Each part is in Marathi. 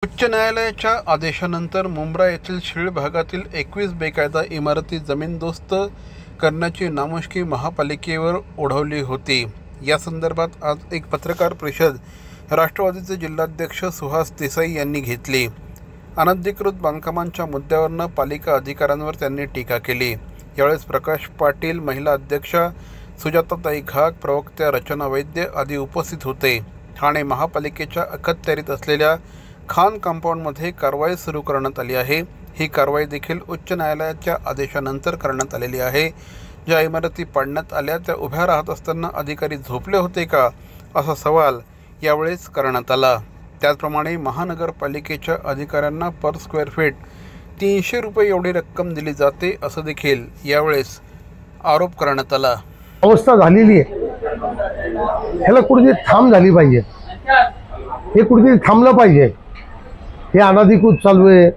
उच्च न्यायालयाच्या आदेशानंतर मुंब्रा येथील शीळ भागातील 21 बेकायदा इमारती जमीनदोस्त करण्याची नामुष्की महापालिकेवर ओढवली होती। या संदर्भात आज एक पत्रकार परिषद राष्ट्रवादीचे जिल्हाध्यक्ष सुहास देसाई यांनी घेतली। अनधिकृत बांधकामांच्या मुद्द्यावरून पालिका अधिकाऱ्यांवर त्यांनी टीका केली। यावेळेस प्रकाश पाटील, महिला अध्यक्षा सुजाताताई घाग, प्रवक्त्या रचना वैद्य आदी उपस्थित होते। ठाणे महापालिकेच्या अखत्यारीत असलेल्या खान कंपाऊंडमध्ये कारवाई सुरू करण्यात आली आहे। ही कारवाई देखील उच्च न्यायालयाच्या आदेशानंतर करण्यात आलेली आहे। ज्या इमारती पाडण्यात आल्या त्या उभ्या राहत असताना अधिकारी झोपले होते का, असा सवाल यावेळेस करण्यात आला। त्याचप्रमाणे महानगरपालिकेच्या अधिकाऱ्यांना पर स्क्वेअर फीट 300 रुपये एवढी रक्कम दिली जाते, असं देखील यावेळेस आरोप करण्यात आला। अवस्था झालेली आहे, ह्याला कुठेतरी थांब झाली पाहिजे, हे कुठेतरी थांबलं पाहिजे। हे अनधिकृत चालू आहे,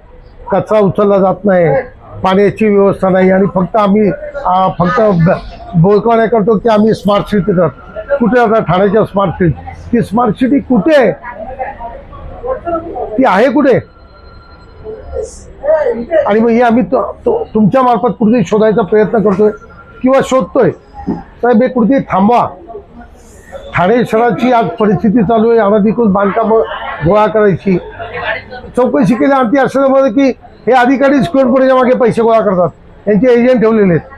कचरा उचलला जात नाही, पाण्याची व्यवस्था नाही आणि फक्त आम्ही बोलकावण्या करतो की आम्ही स्मार्ट सिटी करतो। कुठे आता ठाण्याच्या स्मार्ट सिटी, ती स्मार्ट सिटी कुठे आहे, ती आहे कुठे? आणि मग हे आम्ही तुमच्या मार्फत कुठेतरी शोधायचा प्रयत्न करतोय किंवा शोधतोय। साहेब, हे कुठेतरी थांबवा। ठाणे शहराची आज परिस्थिती चालू आहे, अनधिकृत बांधकाम गोळा करायची। चौकशी केली आणि ती असं की हे अधिकारी स्क्वेअर फुटाच्या मागे पैसे गोळा करतात, यांचे एजंट ठेवलेले आहेत।